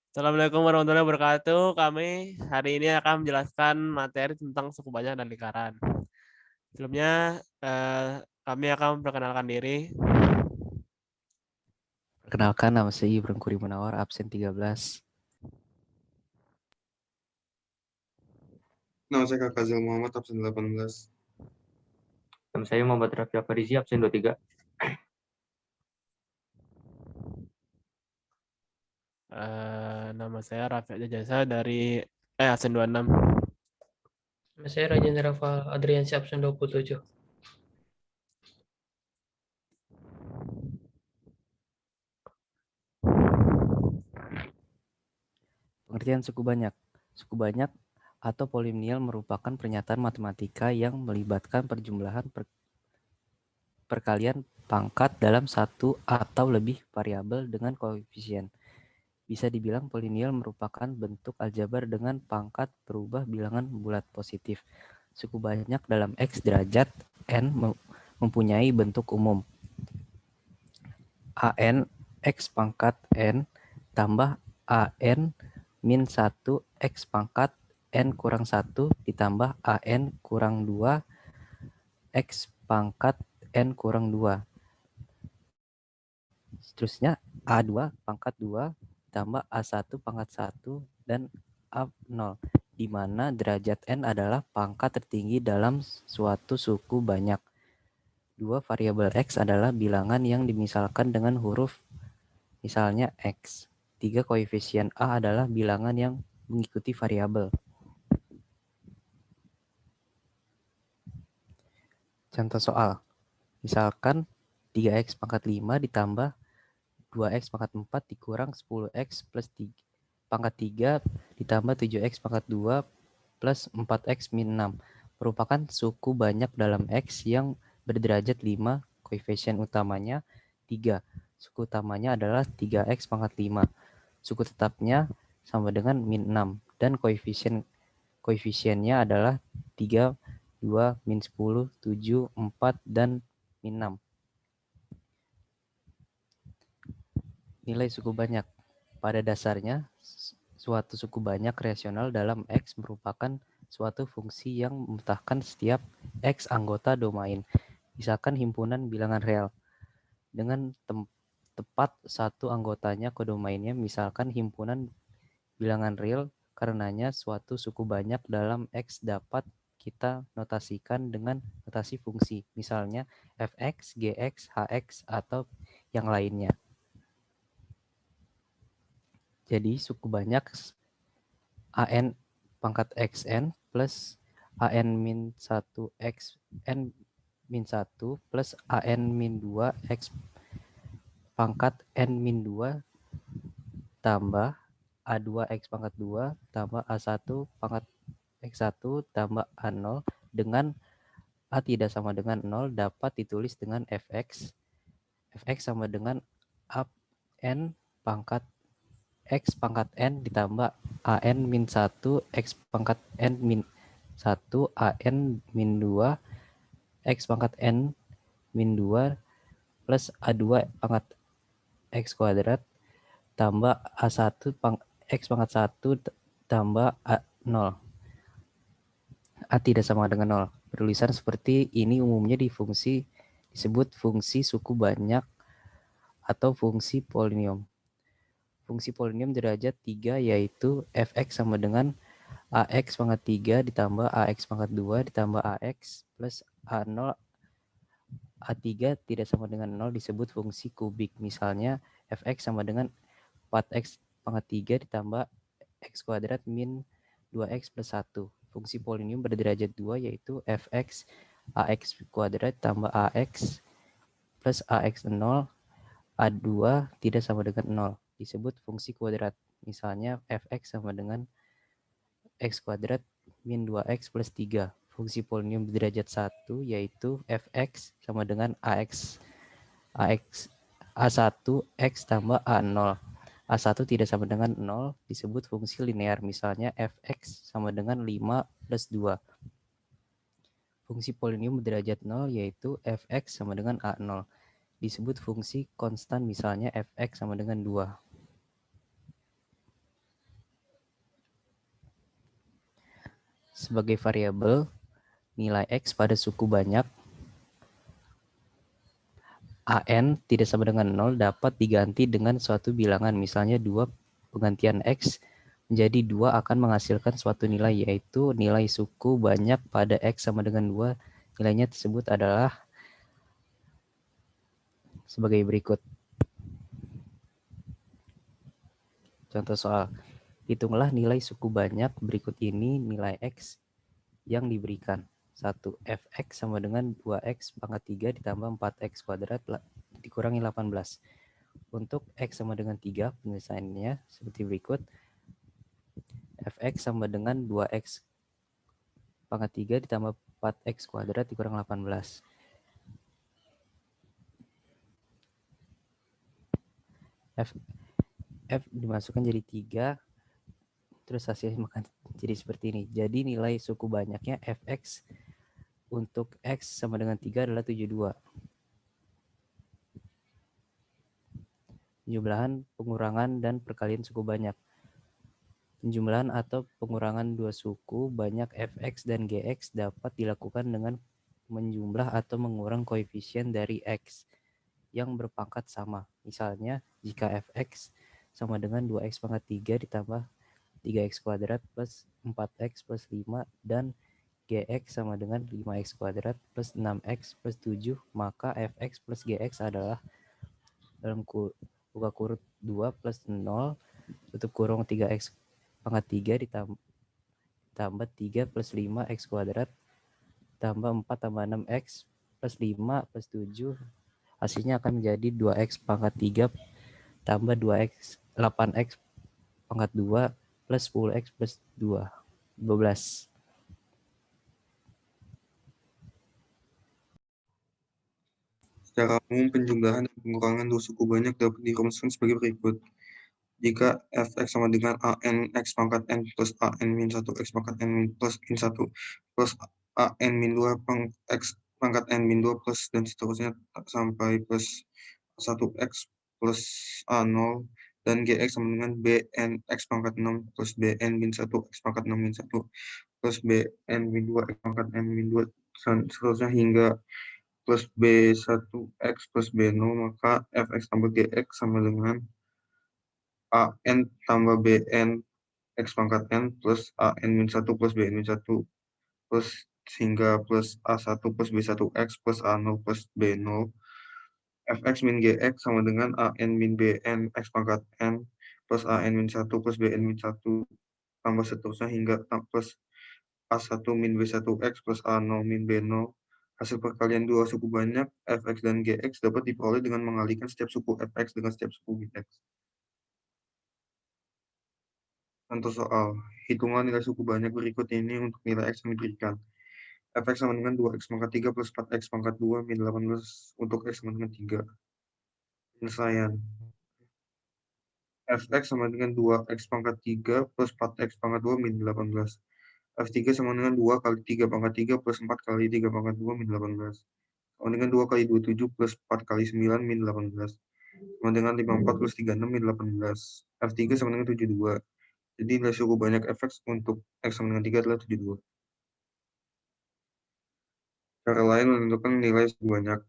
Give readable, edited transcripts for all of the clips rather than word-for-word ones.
Assalamualaikum warahmatullahi wabarakatuh. Kami hari ini akan menjelaskan materi tentang suku banyak dan lingkaran. Sebelumnya, kami akan memperkenalkan diri. Perkenalkan, nama saya Ibrahim Kuri Munawar, absen 13. Nama saya Kak Fazil Muhammad, absen 18. Nama saya Muhammad Rafi Afarizi, absen 23. Nama saya Rafi Jasa dari absen 26. Nama saya Rajan Rafal Adriansyah, absen 27. Pengertian suku banyak. Suku banyak atau polinomial merupakan pernyataan matematika yang melibatkan perjumlahan perkalian pangkat dalam satu atau lebih variabel dengan koefisien. Bisa dibilang polinomial merupakan bentuk aljabar dengan pangkat berubah bilangan bulat positif. Suku banyak dalam X derajat N mempunyai bentuk umum. AN X pangkat N tambah AN min 1 X pangkat N kurang 1 ditambah AN kurang 2 X pangkat N kurang 2. Seterusnya A2 pangkat 2 ditambah A1 pangkat 1 dan A0, di mana derajat N adalah pangkat tertinggi dalam suatu suku banyak. Dua variabel X adalah bilangan yang dimisalkan dengan huruf misalnya X. 3 koefisien A adalah bilangan yang mengikuti variabel. Contoh soal. Misalkan 3X pangkat 5 ditambah 2X pangkat 4 dikurang 10X plus 3, pangkat 3 ditambah 7X pangkat 2 plus 4X min 6 merupakan suku banyak dalam X yang berderajat 5, koefisien utamanya 3. Suku utamanya adalah 3X pangkat 5. Suku tetapnya sama dengan min 6 dan koefisiennya adalah 3, 2, min 10, 7, 4, dan min 6. Nilai suku banyak. Pada dasarnya, suatu suku banyak rasional dalam X merupakan suatu fungsi yang memutahkan setiap X anggota domain, misalkan himpunan bilangan real, dengan tepat satu anggotanya ke domainnya, misalkan himpunan bilangan real. Karenanya suatu suku banyak dalam X dapat kita notasikan dengan notasi fungsi, misalnya fx, gx, hx, atau yang lainnya. Jadi suku banyak AN pangkat XN plus AN min 1 XN min 1 plus AN min 2 X pangkat N min 2 tambah A2 X pangkat 2 tambah A1 pangkat X1 tambah A0 dengan A tidak sama dengan 0 dapat ditulis dengan Fx. Fx sama dengan AN pangkat X pangkat N ditambah AN min 1 X pangkat N min 1 AN min 2 X pangkat N min 2 plus A2 pangkat X kuadrat tambah A1 X pangkat 1 tambah A0. A tidak sama dengan 0. Penulisan seperti ini umumnya disebut fungsi suku banyak atau fungsi polinom. Fungsi polinom derajat 3 yaitu fx sama dengan ax pangkat 3 ditambah ax pangkat 2 ditambah ax plus a0 a3 tidak sama dengan 0 disebut fungsi kubik. Misalnya fx sama dengan 4x pangkat 3 ditambah x kuadrat min 2x plus 1. Fungsi polinom berderajat 2 yaitu fx ax kuadrat tambah ax plus ax0 a2 tidak sama dengan 0 disebut fungsi kuadrat. Misalnya fx sama dengan x kuadrat min 2x plus 3. Fungsi polinom berderajat 1 yaitu fx sama dengan ax a1 x tambah a0. A1 tidak sama dengan 0 disebut fungsi linear. Misalnya fx sama dengan 5 plus 2. Fungsi polinom berderajat 0 yaitu fx sama dengan a0 disebut fungsi konstan. Misalnya fx sama dengan 2. sebagai variabel nilai X pada suku banyak AN tidak sama dengan 0 dapat diganti dengan suatu bilangan. Misalnya 2 penggantian X menjadi 2 akan menghasilkan suatu nilai, yaitu nilai suku banyak pada X sama dengan 2. Nilainya tersebut adalah sebagai berikut. Contoh soal. Hitunglah nilai suku banyak berikut ini nilai X yang diberikan. 1. Fx sama dengan 2x pangkat 3 ditambah 4x kuadrat dikurangi 18. Untuk x sama dengan 3, penyelesaiannya seperti berikut. Fx sama dengan 2x pangkat 3 ditambah 4x kuadrat dikurang 18. F dimasukkan jadi 3, terus hasilnya jadi seperti ini. Jadi nilai suku banyaknya Fx untuk X sama dengan 3 adalah 72. Penjumlahan, pengurangan, dan perkalian suku banyak. Penjumlahan atau pengurangan dua suku banyak Fx dan Gx dapat dilakukan dengan menjumlah atau mengurang koefisien dari X yang berpangkat sama. Misalnya, jika Fx sama dengan 2x pangkat 3 ditambah 3x kuadrat plus 4x plus 5 dan Gx sama dengan 5x kuadrat plus 6x plus 7, maka Fx plus Gx adalah dalam buka kurung 2 plus 0 tutup kurung 3x pangkat 3 ditambah 3 plus 5x kuadrat tambah 4 tambah 6x plus 5 plus 7, hasilnya akan menjadi 2x pangkat 3 tambah 2x 8x pangkat 2 plus 10x plus 2, 12. Secara umum, penjumlahan dan pengurangan dua suku banyak dapat dirumuskan sebagai berikut. Jika Fx sama dengan AN X pangkat N plus AN min 1 X pangkat N plus min 1 plus AN min 2 X pangkat N min 2 plus dan seterusnya sampai plus 1X plus A0 dan Gx sama dengan Bn X pangkat 6 plus Bn min 1 X pangkat 6 min 1 plus Bn min 2 X pangkat N min 2 dan seterusnya hingga plus B1X plus B0, maka Fx tambah Gx sama dengan AN tambah BN X pangkat N plus AN min 1 plus BN min 1 plus hingga plus A1 plus B1X plus A0 plus B0. Fx min Gx sama dengan AN min BN X pangkat N plus AN min 1 plus BN min 1 tambah seterusnya hingga plus A1 min B1X plus A0 min B0. Hasil perkalian dua suku banyak Fx dan Gx dapat diperoleh dengan mengalihkan setiap suku Fx dengan setiap suku Gx. Contoh soal, hitungan nilai suku banyak berikut ini untuk nilai X yang diberikan. Fx sama dengan 2x pangkat 3 plus 4x pangkat 2 min 18 untuk X sama dengan 3. Penyelesaian. Fx sama dengan 2x pangkat 3 plus 4x pangkat 2 min 18. F3 sama dengan 2 kali 3 pangkat 3 plus 4 kali 3 pangkat 2 min 18. Sama dengan 2 kali 27 plus 4 kali 9 min 18. Sama dengan 54 plus 36 min 18. F3 sama dengan 72. Jadi nilai suku banyak Fx untuk X sama dengan 3 adalah 72. Cara lain menentukan nilai suku banyak.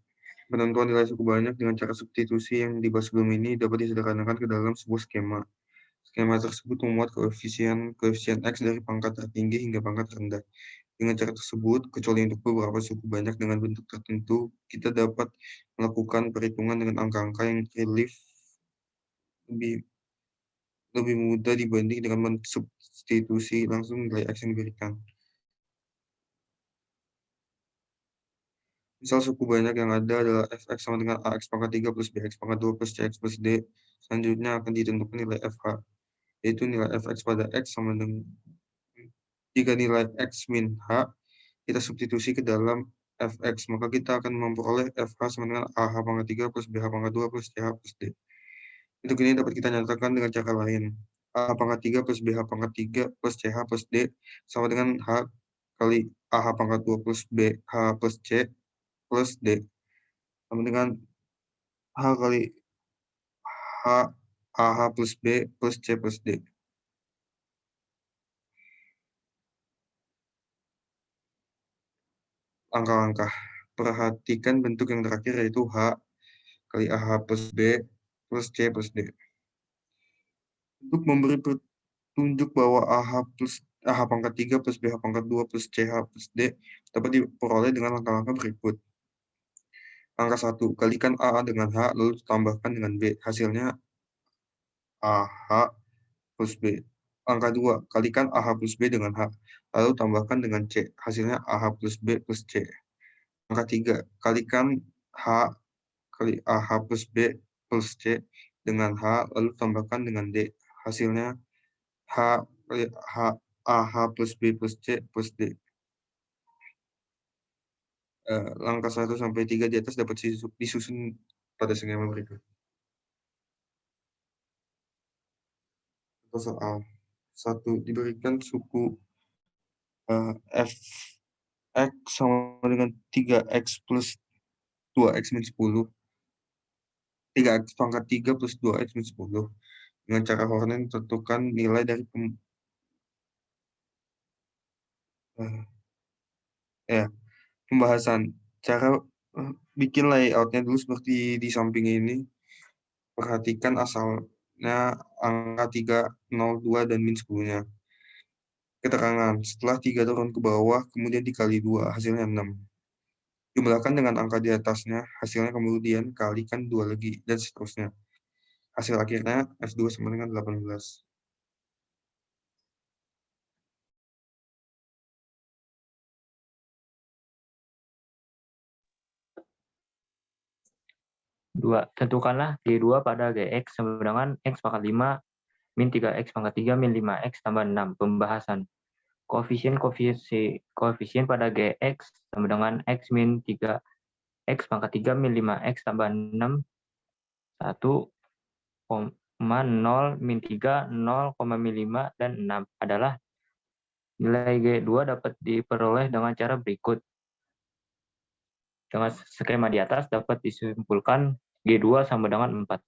Penentuan nilai suku banyak dengan cara substitusi yang dibahas sebelum ini dapat disederhanakan ke dalam sebuah skema. Skema tersebut memuat koefisien X dari pangkat tertinggi hingga pangkat terendah. Dengan cara tersebut, kecuali untuk beberapa suku banyak dengan bentuk tertentu, kita dapat melakukan perhitungan dengan angka-angka yang relief lebih mudah dibanding dengan mensubstitusi langsung nilai X yang diberikan. Misal suku banyak yang ada adalah Fx sama dengan Ax pangkat 3 plus Bx pangkat 2 plus Cx plus D. Selanjutnya akan ditentukan nilai Fh, yaitu nilai Fx pada X sama dengan jika nilai X min H, kita substitusi ke dalam Fx, maka kita akan memperoleh Fh sama dengan AH pangkat 3 plus BH pangkat 2 plus CH plus D. Untuk ini dapat kita nyatakan dengan cara lain. AH pangkat 3 plus BH pangkat 3 plus CH plus D sama dengan H kali AH pangkat 2 plus BH plus C plus D. Sama dengan H kali H AH plus B plus C plus D. langkah-langkah. Perhatikan bentuk yang terakhir yaitu H kali AH plus B plus C plus D. Untuk memberi petunjuk bahwa AH pangkat 3 plus BH pangkat 2 plus CH plus D dapat diperoleh dengan langkah-langkah berikut. Angka 1, kalikan A dengan H, lalu tambahkan dengan B. Hasilnya AH plus B. Angka 2, kalikan AH plus B dengan H, lalu tambahkan dengan C. Hasilnya AH plus B plus C. Angka 3, kalikan H kali AH plus B plus C dengan H, lalu tambahkan dengan D. Hasilnya H kali AH plus B plus C plus D. Langkah 1 sampai 3 di atas dapat disusun pada skema berikut. Soal 1, diberikan suku f(x) sama dengan 3x plus 2x min 10, 3x pangkat 3 plus 2x min 10. Dengan cara Horner tentukan nilai dari pembahasan. Cara bikin layoutnya dulu seperti di samping ini. Perhatikan asalnya angka 3, 0, 2, dan min 10-nya. Keterangan, setelah 3 turun ke bawah, kemudian dikali 2, hasilnya 6. Jumlahkan dengan angka di atasnya, hasilnya kemudian kalikan 2 lagi, dan seterusnya. Hasil akhirnya F2 sama dengan 18. Dua, tentukanlah G2 pada Gx sama dengan X pangkat 5 min 3X pangkat 3 min 5X tambah 6. Pembahasan. Koefisien pada Gx sama dengan X min 3X pangkat 3 min 5X tambah 6, 1,0 min 3, 0, min 5, dan 6 adalah nilai G2 dapat diperoleh dengan cara berikut. Dengan skema di atas dapat disimpulkan G2 sama dengan 4.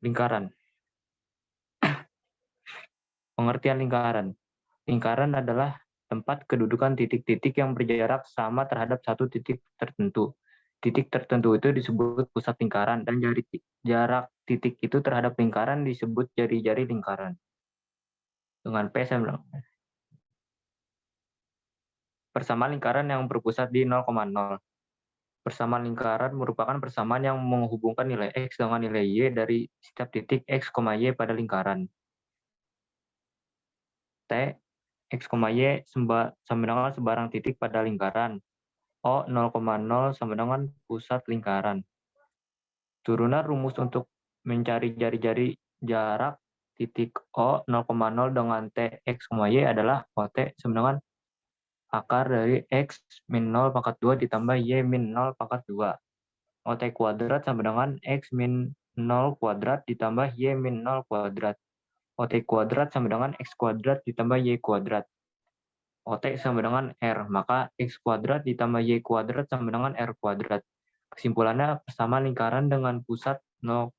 Lingkaran. Pengertian lingkaran. Lingkaran adalah tempat kedudukan titik-titik yang berjarak sama terhadap satu titik tertentu. Titik tertentu itu disebut pusat lingkaran, dan jarak titik itu terhadap lingkaran disebut jari-jari lingkaran. Dengan P sama persamaan lingkaran yang berpusat di 0,0. Persamaan lingkaran merupakan persamaan yang menghubungkan nilai X dengan nilai Y dari setiap titik X, Y pada lingkaran. T, X, Y sama dengan sebarang titik pada lingkaran. O 0,0 sama dengan pusat lingkaran. Turunan rumus untuk mencari jari-jari jarak titik O 0,0 dengan T, X, Y adalah OT sama dengan akar dari X min 0 pangkat 2 ditambah Y min 0 pangkat 2. OT kuadrat sama dengan X min 0 kuadrat ditambah Y min 0 kuadrat. OT kuadrat sama dengan X kuadrat ditambah Y kuadrat. OT sama dengan R, maka X kuadrat ditambah Y kuadrat sama dengan R kuadrat. Kesimpulannya, persamaan lingkaran dengan pusat 0,0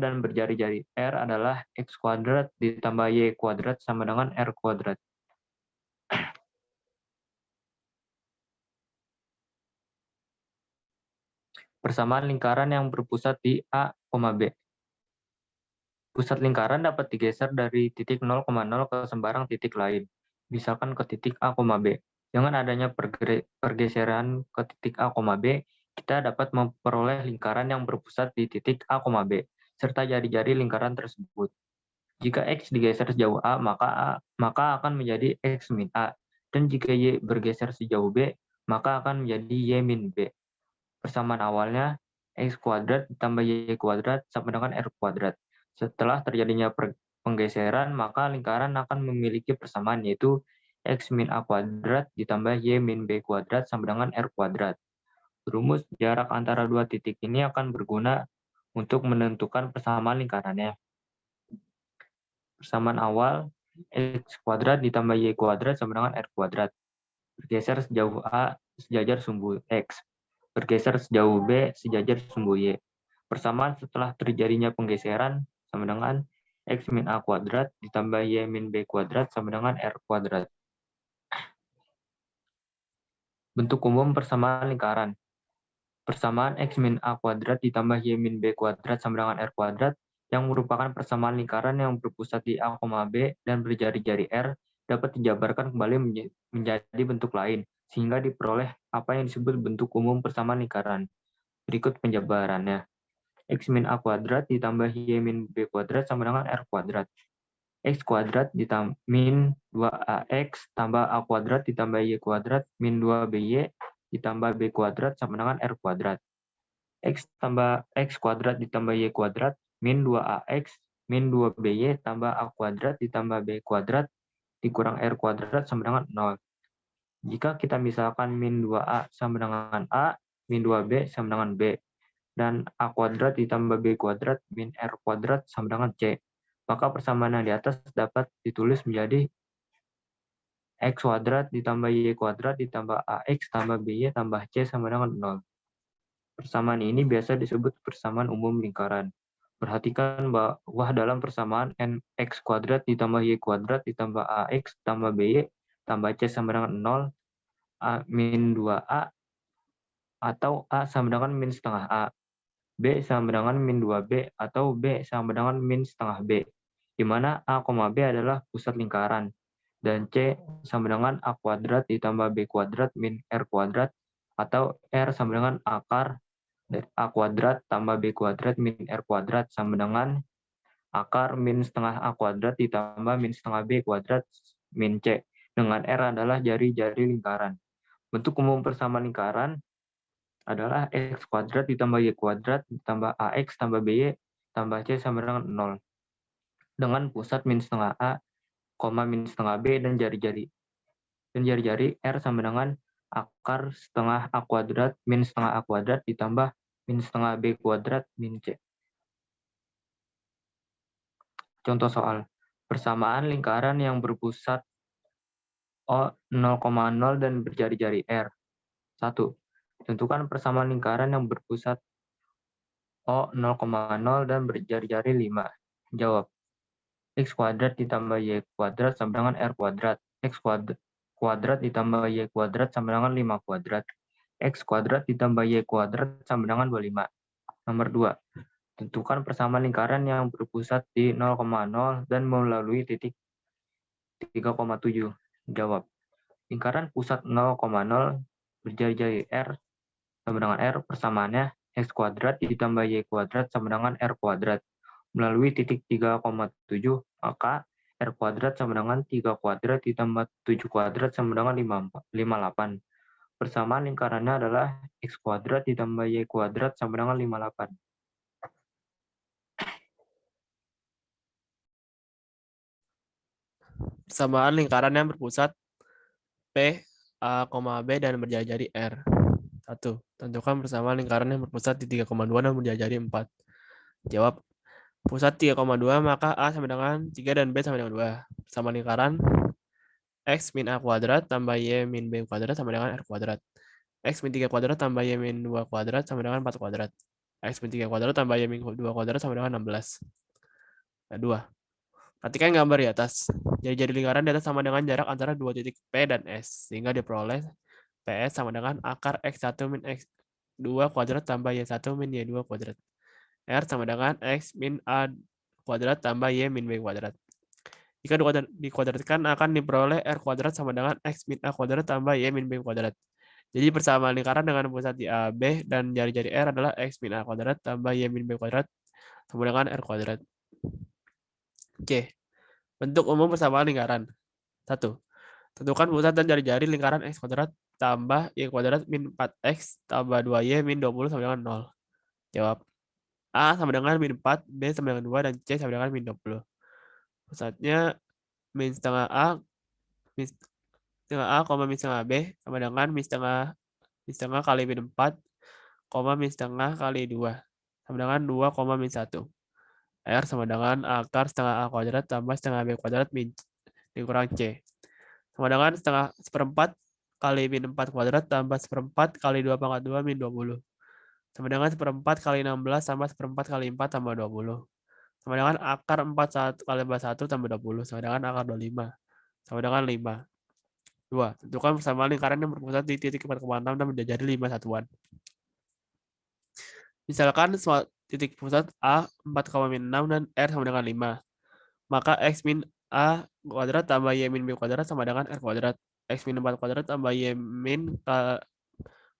dan berjari-jari R adalah X kuadrat ditambah Y kuadrat sama dengan R kuadrat. Persamaan lingkaran yang berpusat di A, B. Pusat lingkaran dapat digeser dari titik 0,0 ke sembarang titik lain, misalkan ke titik A, B. Dengan adanya pergeseran ke titik A, B, kita dapat memperoleh lingkaran yang berpusat di titik A, B, serta jari-jari lingkaran tersebut. Jika X digeser sejauh A, maka akan menjadi X min A. Dan jika Y bergeser sejauh B, maka akan menjadi Y min B. Persamaan awalnya, X kuadrat ditambah Y kuadrat sama dengan R kuadrat. Setelah terjadinya penggeseran, maka lingkaran akan memiliki persamaan, yaitu X min A kuadrat ditambah Y min B kuadrat sama dengan R kuadrat. Rumus jarak antara dua titik ini akan berguna untuk menentukan persamaan lingkarannya. Persamaan awal, X kuadrat ditambah Y kuadrat sama dengan R kuadrat. Bergeser sejauh A, sejajar sumbu X. Bergeser sejauh B, sejajar sumbu Y. Persamaan setelah terjadinya penggeseran sama dengan X min A kuadrat ditambah Y min B kuadrat sama dengan R kuadrat. Bentuk umum persamaan lingkaran. Persamaan X min A kuadrat ditambah Y min B kuadrat sama dengan R kuadrat yang merupakan persamaan lingkaran yang berpusat di A, B dan berjari-jari R dapat dijabarkan kembali menjadi bentuk lain, sehingga diperoleh apa yang disebut bentuk umum persamaan lingkaran. Berikut penjabarannya. X min A kuadrat ditambah Y min B kuadrat sama dengan R kuadrat. X kuadrat ditambah min 2AX tambah A kuadrat ditambah Y kuadrat min 2BY ditambah B kuadrat sama dengan R kuadrat. X tambah X kuadrat ditambah Y kuadrat min 2AX min 2BY tambah A kuadrat ditambah B kuadrat dikurang R kuadrat sama dengan 0. Jika kita misalkan min 2A sama dengan A, min 2B sama dengan B, dan A kuadrat ditambah B kuadrat min R kuadrat sama dengan C, maka persamaan yang di atas dapat ditulis menjadi X kuadrat ditambah Y kuadrat ditambah AX tambah BY tambah C sama dengan 0. Persamaan ini biasa disebut persamaan umum lingkaran. Perhatikan bahwa dalam persamaan X kuadrat ditambah Y kuadrat ditambah AX tambah BY tambah C sama dengan 0, A min 2A atau A sama dengan min setengah A, B sama dengan min 2B atau B sama dengan min setengah B, di mana A, B adalah pusat lingkaran, dan C sama dengan A kuadrat ditambah B kuadrat min R kuadrat atau R sama dengan akar dari A kuadrat tambah B kuadrat min R kuadrat sama dengan akar min setengah A kuadrat ditambah min setengah B kuadrat min C, dengan R adalah jari-jari lingkaran. Bentuk umum persamaan lingkaran adalah X kuadrat ditambah Y kuadrat ditambah AX tambah BY tambah C sama dengan 0. Dengan pusat min setengah A, min setengah B dan jari-jari. Dan jari-jari R sama dengan akar setengah A kuadrat min setengah A kuadrat ditambah min setengah B kuadrat min C. Contoh soal. Persamaan lingkaran yang berpusat O 0,0 dan berjari-jari R. 1. Tentukan persamaan lingkaran yang berpusat O 0,0 dan berjari-jari 5. Jawab. X kuadrat ditambah Y kuadrat sama dengan R kuadrat. X kuadrat ditambah Y kuadrat sama dengan 5 kuadrat. X kuadrat ditambah Y kuadrat sama dengan 25. Nomor 2. Tentukan persamaan lingkaran yang berpusat di 0,0 dan melalui titik 3,7. Jawab. Lingkaran pusat 0,0 berjari-jari R sama dengan R, persamaannya X kuadrat ditambah Y kuadrat sama dengan R kuadrat. Melalui titik 3,7, maka R kuadrat sama dengan 3 kuadrat ditambah 7 kuadrat sama dengan 58. Persamaan lingkarannya adalah X kuadrat ditambah Y kuadrat sama dengan 58. Persamaan lingkaran yang berpusat P, A, B dan berjari-jari R. 1. Tentukan persamaan lingkaran yang berpusat di 3,2 dan berjari-jari 4. Jawab. Pusat 3,2 maka A sama dengan 3 dan B sama dengan 2. Persamaan lingkaran X min A kuadrat tambah Y min B kuadrat sama dengan R kuadrat. X min 3 kuadrat tambah Y min 2 kuadrat sama dengan 4 kuadrat. X min 3 kuadrat tambah Y min 2 kuadrat sama dengan 16. 2. Perhatikan gambar di atas. Jari-jari lingkaran di atas sama dengan jarak antara dua titik P dan S, sehingga diperoleh PS sama dengan akar X1 min X2 kuadrat tambah Y1 min Y2 kuadrat. R sama dengan X min A kuadrat tambah Y min B kuadrat. Jika dikuadratkan akan diperoleh R kuadrat sama dengan X min A kuadrat tambah Y min B kuadrat. Jadi persamaan lingkaran dengan pusat di AB dan jari-jari R adalah X min A kuadrat tambah Y min B kuadrat sama dengan R kuadrat. C. Bentuk umum persamaan lingkaran. 1. Tentukan pusat dan jari-jari lingkaran X kuadrat tambah Y kuadrat min 4X tambah 2Y min 20 sama dengan 0. Jawab. A sama dengan min 4, B sama dengan 2, dan C sama dengan min 20. Pusatnya min setengah A, min setengah B sama dengan min setengah kali min 4, min setengah kali 2 sama dengan 2, min 1. R sama dengan akar setengah A kuadrat tambah setengah B kuadrat min dikurang C. Sama dengan setengah seperempat kali min 4 kuadrat tambah seperempat kali 2 pangkat 2 min 20. Sama dengan seperempat kali 16 tambah seperempat kali 4 tambah 20. Sama dengan akar 41 kali 41 tambah 20. Sama dengan akar 25. Sama dengan 5. 2. Tentukan persamaan lingkaran yang berpusat di titik 4,6 dan menjadi 5 satuan. Misalkan titik pusat A 4,6 dan R sama dengan 5. Maka X min A kuadrat tambah Y min B kuadrat sama dengan R kuadrat. X min 4 kuadrat tambah Y min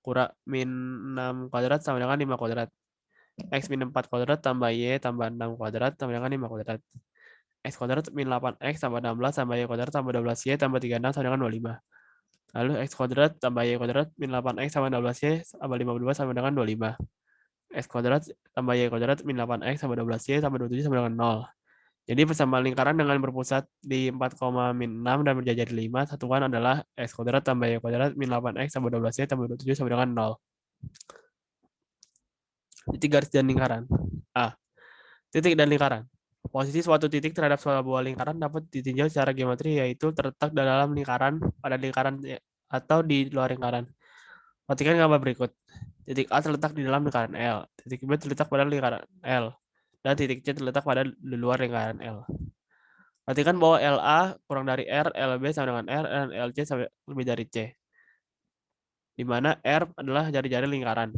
kurang min 6 kuadrat sama dengan 5 kuadrat. X min 4 kuadrat tambah Y tambah 6 kuadrat sama dengan 5 kuadrat. X kuadrat min 8X tambah 16 tambah Y kuadrat tambah 12Y tambah 36 sama dengan 25. Lalu X kuadrat tambah Y kuadrat min 8X tambah 16Y tambah 52 sama dengan 25. X kuadrat tambah Y kuadrat min 8X tambah 12Y tambah 27 sama dengan 0. Jadi persamaan lingkaran dengan berpusat di 4,6 dan berjajar 5 satuan adalah X kuadrat tambah Y kuadrat min 8X tambah 12Y tambah 27 sama dengan 0. Titik garis dan lingkaran. A. Titik dan lingkaran. Posisi suatu titik terhadap sebuah lingkaran dapat ditinjau secara geometri, yaitu terletak dalam lingkaran, pada lingkaran, atau di luar lingkaran. Perhatikan gambar berikut. Titik A terletak di dalam lingkaran L, titik B terletak pada lingkaran L, dan titik C terletak pada di luar lingkaran L. Perhatikan bahwa LA kurang dari R, LB sama dengan R, dan LC lebih dari C. Di mana R adalah jari-jari lingkaran.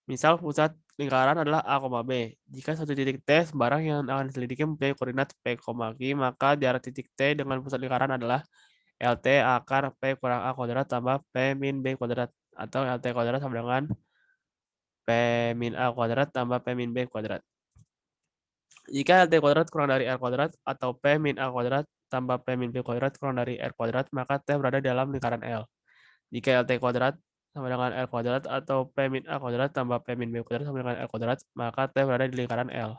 Misal pusat lingkaran adalah A, B. Jika suatu titik T sembarang yang akan diselidiki mempunyai koordinat P, Q, maka jarak titik T dengan pusat lingkaran adalah LT akar P kurang A kuadrat tambah P min B kuadrat, atau LT kuadrat sama dengan P min A kuadrat tambah P min B kuadrat. Jika LT kuadrat kurang dari R kuadrat atau P min A kuadrat tambah P min B kuadrat kurang dari R kuadrat, maka T berada dalam lingkaran L. Jika LT kuadrat sama dengan R kuadrat atau P min A kuadrat tambah P min B kuadrat sama dengan R kuadrat, maka T berada di lingkaran L.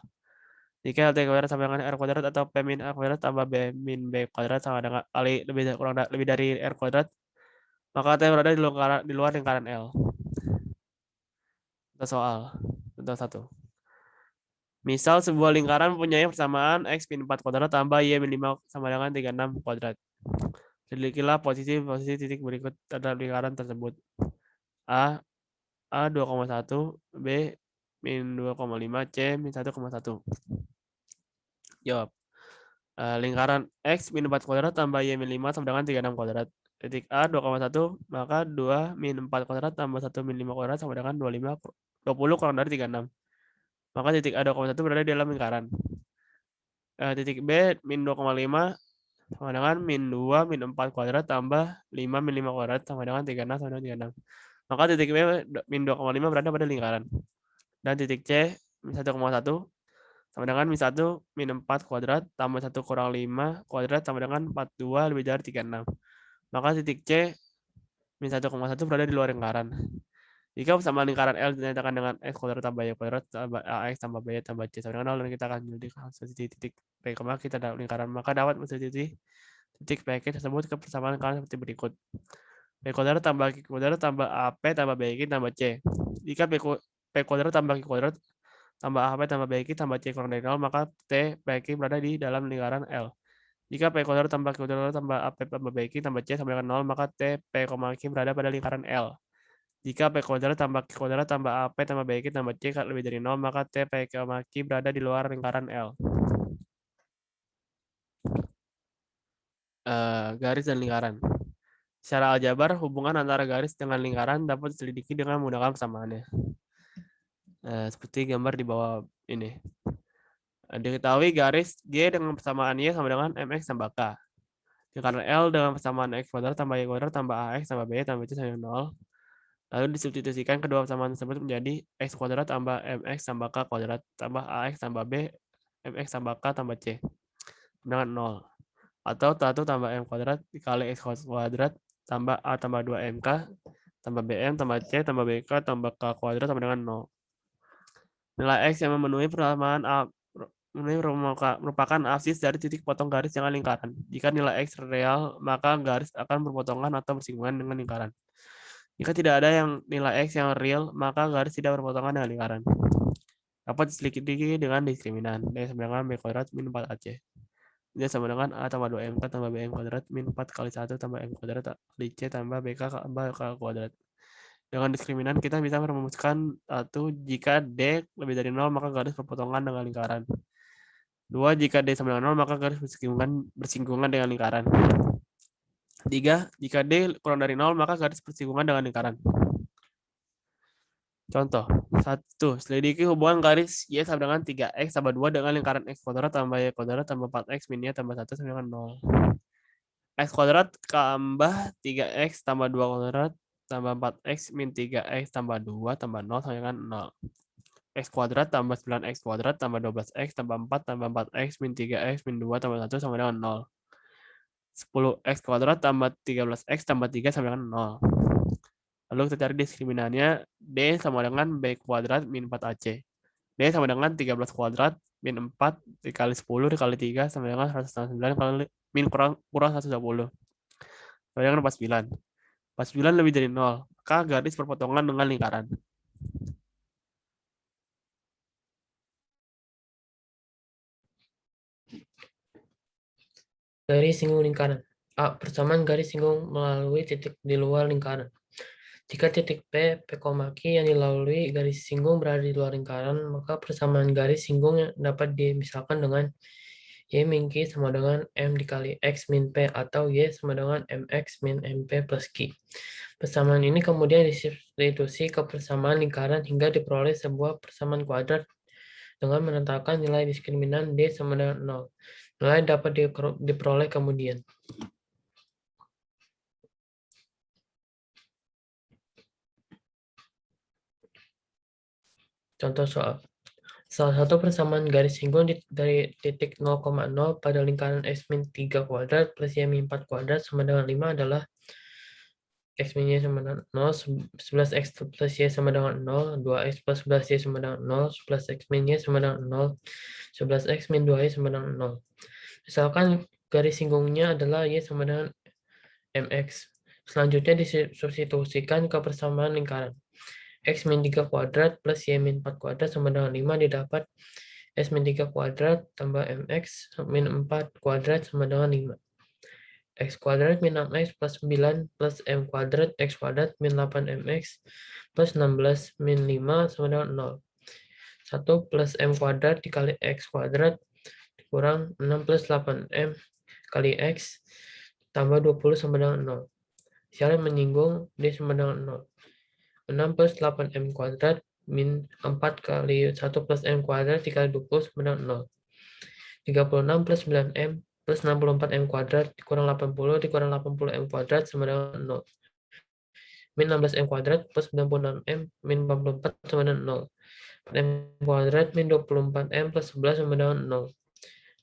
Jika LT kuadrat sama dengan R kuadrat atau P min A kuadrat tambah B min B kuadrat sama dengan lebih dari R kuadrat, maka T berada di luar lingkaran L. Contoh soal. Contoh 1. Misal sebuah lingkaran mempunyai persamaan X min 4 kuadrat tambah Y min 5 sama dengan 36 kuadrat. Selidikilah posisi titik berikut terhadap lingkaran tersebut. A 2,1, B min 2,5, C min 1,1. Jawab. Lingkaran X min 4 kuadrat tambah Y min 5 sama dengan 36 kuadrat. Titik A 2,1, maka 2 min 4 kuadrat tambah 1 min 5 kuadrat sama dengan 20 kurang dari 36. Maka titik A 2,1 berada di dalam lingkaran. Titik B min 2,5 sama dengan min 2 min 4 kuadrat tambah 5 min 5 kuadrat sama dengan 36 sama dengan 36. Maka titik B min 2,5 berada pada lingkaran. Dan titik C min 1,1 sama dengan min 1 min 4 kuadrat tambah 1 kurang 5 kuadrat sama dengan 42 lebih dari 36. Maka titik C min 1,1 berada di luar lingkaran. Jika persamaan lingkaran L dinyatakan dengan X kuadrat tambah Y kuadrat tambah AX tambah BY tambah C sama dengan 0, dan kita akan menyelidiki titik P, kita dalam lingkaran, maka dapat meneliti titik PQ tersebut ke persamaan lingkaran seperti berikut. P kuadrat tambah Q kuadrat tambah AP tambah BQ tambah C. Jika P kuadrat tambah Q kuadrat tambah AP tambah BQ tambah C kurang dari 0, maka T PQ berada di dalam lingkaran L. Jika P kuadrat tambah Q kuadrat tambah AP tambah BQ tambah C sama dengan 0, maka T P, Q berada pada lingkaran L. Jika P kuadrat tambah Q kuadrat tambah AP tambah BQ tambah C lebih dari 0, maka T, P, Q berada di luar lingkaran L. Garis dan lingkaran. Secara aljabar, hubungan antara garis dengan lingkaran dapat diselidiki dengan menggunakan persamaannya. Seperti gambar di bawah ini. Diketahui garis G dengan persamaan Y sama dengan MX tambah K. Lingkaran L dengan persamaan X kuadrat tambah Y kuadrat tambah AX tambah BY tambah C sama dengan 0. Lalu disubstitusikan kedua persamaan tersebut menjadi X kuadrat tambah MX tambah K kuadrat tambah AX tambah B MX tambah K tambah C dengan 0. Atau 1 tambah M kuadrat dikali X kuadrat tambah A tambah 2MK tambah BM tambah C tambah BK tambah K kuadrat sama dengan 0. Nilai X yang memenuhi persamaan merupakan absis dari titik potong garis dengan lingkaran. Jika nilai X real, maka garis akan berpotongan atau bersinggungan dengan lingkaran. Jika tidak ada yang nilai X yang real, maka garis tidak berpotongan dengan lingkaran. Dapat diselidiki dengan diskriminan. D sama dengan B kuadrat min 4AC. Ini sama dengan A tambah 2MK tambah BM kuadrat min 4 kali 1 tambah M kuadrat kali C tambah BK tambah K kuadrat. Dengan diskriminan kita bisa merumuskan 1. Jika D lebih dari 0, maka garis berpotongan dengan lingkaran. 2. Jika D sama dengan 0, maka garis bersinggungan dengan lingkaran. 3. Jika D kurang dari 0, maka garis bersinggungan dengan lingkaran. Contoh, 1. Selidiki hubungan garis Y sama dengan 3X tambah 2 dengan lingkaran X kuadrat tambah Y kuadrat tambah 4X min Y tambah 1 sama dengan 0. X kuadrat tambah 3X tambah 2 kuadrat tambah 4X min 3X tambah 2 tambah 0 sama dengan 0. X kuadrat tambah 9X kuadrat tambah 12X tambah 4 tambah 4X min 3X min 2 tambah 1 sama dengan 0. 10X kuadrat tambah 13X tambah 3 sama dengan 0. Lalu kita cari diskriminannya. D sama dengan B kuadrat min 4AC. D sama dengan 13 kuadrat min 4 dikali 10 dikali 3 sama dengan 169 kali min kurang 120. Sama dengan 49. 49 lebih dari 0. Maka garis berpotongan dengan lingkaran. Garis singgung lingkaran. A. Persamaan garis singgung melalui titik di luar lingkaran. Jika titik P, P, Q yang dilalui garis singgung berada di luar lingkaran, maka persamaan garis singgung dapat dimisalkan dengan Y min Q sama dengan M dikali X min P atau Y sama dengan MX min MP plus Q. Persamaan ini kemudian disubstitusi ke persamaan lingkaran hingga diperoleh sebuah persamaan kuadrat dengan menetapkan nilai diskriminan D sama dengan 0. Nilai dapat diperoleh kemudian. Contoh soal. Salah satu persamaan garis singgung dari titik 0,0 pada lingkaran X min 3 kuadrat plus Y min 4 kuadrat sama dengan 5 adalah X min Y sama dengan 0, 11X plus Y sama dengan 0, 2X plus 11Y sama dengan 0, 11X min Y sama dengan 0, 11X min 2Y sama dengan 0. Misalkan garis singgungnya adalah Y sama dengan MX. Selanjutnya disubstitusikan ke persamaan lingkaran. X min 3 kuadrat plus Y min 4 kuadrat sama dengan 5 didapat S min 3 kuadrat tambah MX min 4 kuadrat sama dengan 5. X kuadrat min 6X plus 9 plus M kuadrat X kuadrat min 8MX plus 16 min 5 sama dengan 0. 1 plus M kuadrat dikali X kuadrat dikurang 6 plus 8M kali X tambah 20 sama dengan 0. Syarat menyinggung D sama dengan 0. 6 plus 8M kuadrat min 4 kali 1 plus M kuadrat dikali 20 sama dengan 0. 36 plus 9M plus 64M kuadrat dikurang 80 dikurang 80M kuadrat sama dengan 0. Min 16M kuadrat plus 96M min 44 sama dengan 0. 4M kuadrat min 24M plus 11 sama dengan 0.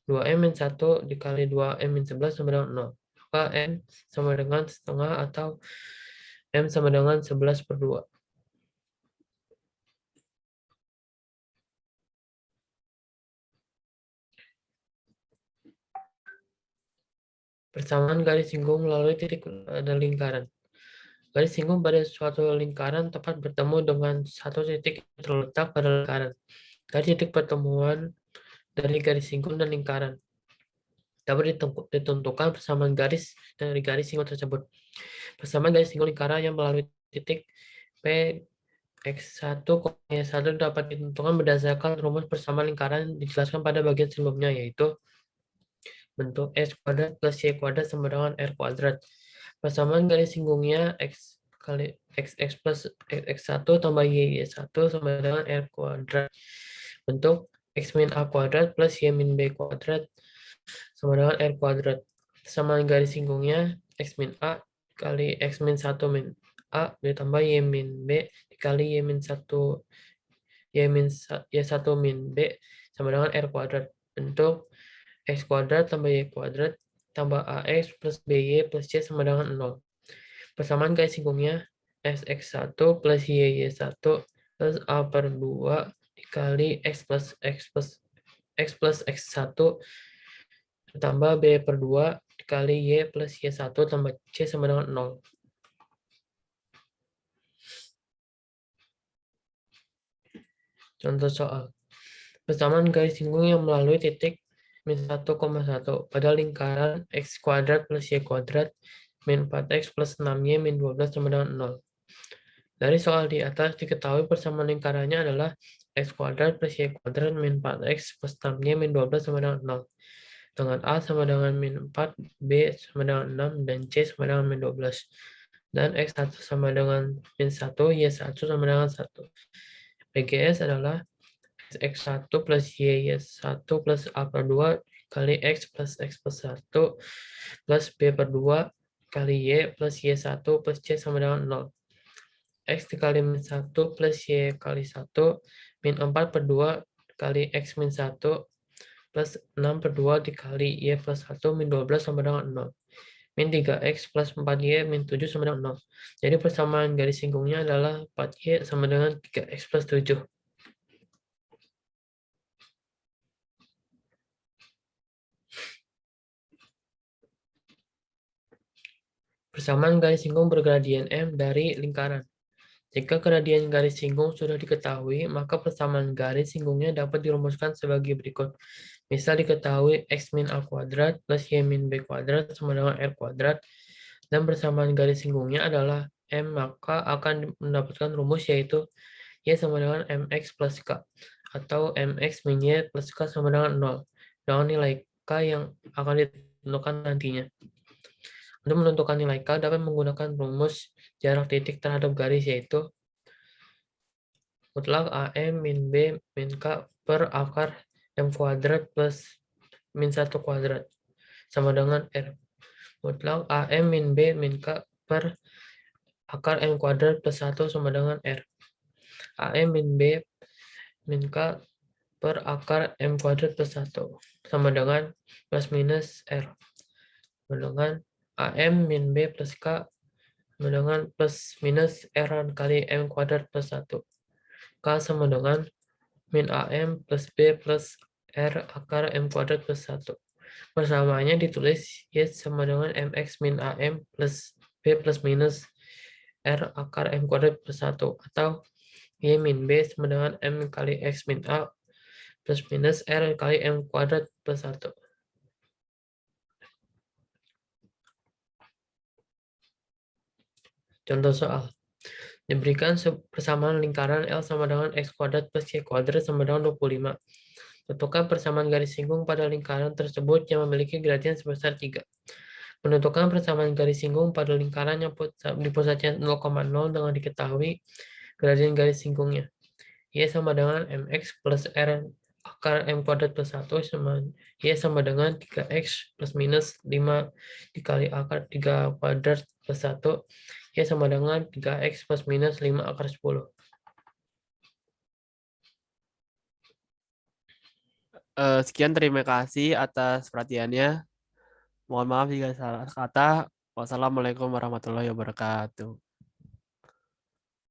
2M min 1 dikali 2M min 11 sama dengan 0. Maka M sama dengan setengah atau M sama dengan 11 per 2. Persamaan garis singgung melalui titik pada lingkaran. Garis singgung pada suatu lingkaran tepat bertemu dengan satu titik yang terletak pada lingkaran. Dari titik pertemuan dari garis singgung dan lingkaran dapat ditentukan persamaan garis dari garis singgung tersebut. Persamaan garis singgung lingkaran yang melalui titik P X1, Y1 dapat ditentukan berdasarkan rumus persamaan lingkaran dijelaskan pada bagian sebelumnya, yaitu bentuk S kuadrat plus Y kuadrat sama dengan R kuadrat. Persamaan garis singgungnya X kali XX plus X1 tambah Y1 sama dengan R kuadrat. Bentuk X min A kuadrat plus Y min B kuadrat sama dengan R kuadrat. Persamaan garis singgungnya X min A kali X min 1 min A ditambah Y min B dikali Y min 1 Y1 min B sama dengan R kuadrat. Bentuk X kuadrat tambah Y kuadrat tambah AX plus BY plus C sama dengan 0. Persamaan garis singgungnya SX1 plus YY1 plus A per 2 dikali X plus X1 tambah B per 2 dikali Y plus Y1 tambah C sama dengan 0. Contoh soal. Persamaan garis singgung yang melalui titik min 1,1 pada lingkaran X kuadrat plus Y kuadrat min 4X plus 6Y min 12 sama dengan 0. Dari soal di atas diketahui persamaan lingkarannya adalah X kuadrat plus Y kuadrat min 4X plus 6Y min 12 sama dengan 0. dengan A sama dengan min 4, B sama dengan 6, dan C sama dengan min 12. Dan X1 sama dengan min 1, Y1 sama dengan 1. PGS adalah X1 plus Y1 plus A per 2 kali X plus X plus 1 plus B per 2 kali Y plus Y1 plus C sama dengan 0. X dikali min 1 plus Y kali 1 min 4 per 2 kali X min 1 plus 6 per 2 dikali Y plus 1 min 12 sama dengan 0. Min 3X plus 4Y min 7 sama dengan 0. Jadi persamaan garis singgungnya adalah 4Y sama dengan 3X plus 7. Persamaan garis singgung bergradien M dari lingkaran. Jika gradien garis singgung sudah diketahui, maka persamaan garis singgungnya dapat dirumuskan sebagai berikut. Misal diketahui X min A kuadrat plus Y min B kuadrat sama dengan R kuadrat, dan persamaan garis singgungnya adalah M, maka akan mendapatkan rumus yaitu Y sama dengan MX plus K, atau MX min Y plus K sama dengan 0, dengan nilai K yang akan ditentukan nantinya. Untuk menentukan nilai K dapat menggunakan rumus jarak titik terhadap garis, yaitu mutlak AM min B min K per akar M kuadrat plus min 1 kuadrat sama dengan R. Mutlak AM min B min K per akar M kuadrat plus 1 sama dengan R. AM min B min K per akar M kuadrat plus 1 sama dengan plus minus R. Dengan AM min B plus K dengan plus minus R kali M kuadrat plus 1. K sama dengan min AM plus B plus R akar M kuadrat plus 1. Persamaannya ditulis Y sama dengan MX min AM plus B plus minus R akar M kuadrat plus 1. Atau Y min B sama dengan M kali X min A plus minus R kali M kuadrat plus 1. Contoh soal. Diberikan persamaan lingkaran L sama dengan X kuadrat plus Y kuadrat sama dengan 25. Tentukan persamaan garis singgung pada lingkaran tersebut yang memiliki gradien sebesar 3. Menentukan persamaan garis singgung pada lingkaran yang di pusatnya 0,0 dengan diketahui gradien garis singgungnya. Y sama dengan MX plus R akar M kuadrat plus 1 sama Y sama dengan 3X plus minus 5 dikali akar 3 kuadrat plus 1. Y sama dengan 3X plus minus 5 akar 10. Sekian, terima kasih atas perhatiannya. Mohon maaf jika salah kata. Wassalamualaikum warahmatullahi wabarakatuh.